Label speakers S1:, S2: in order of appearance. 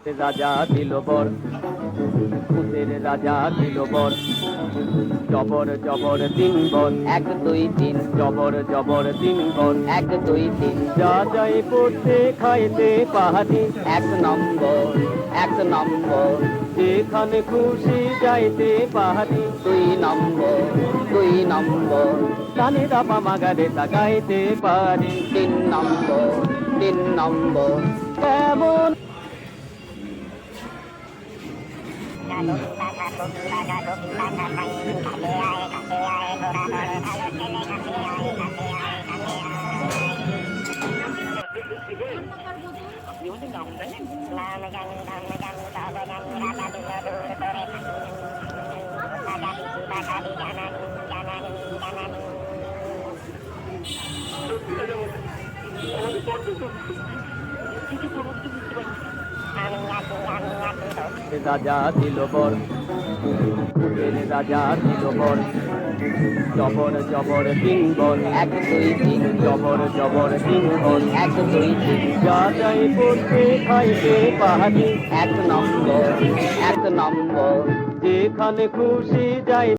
S1: রাজা দিল বর, ভূতের রাজা দিল বর। জবর জবর তিন বর, এক দুই তিন, জবর জবর তিন বর, এক দুই তিন। যা যাই পড়তে খাইতে পাহাড়ি, এক নম্বর, এক নম্বর। যেখানে খুশি যাইতে পাহাড়ি, দুই নম্বর, দুই নম্বর। কানে দাপা মাগারে তাকাইতে পারি, তিন নম্বর, তিন নম্বর। কেমন রাজা দিল বর, ভূতের রাজা দিল বর। জবর জবর তিন বর, এক দুই তিন, জবর জবর তিন বর, এক দুই তিন। যা যাই পড়তে খাইতে পাহাড়ি, এক নম্বর, এক নম্বর। যেখানে খুশি যাই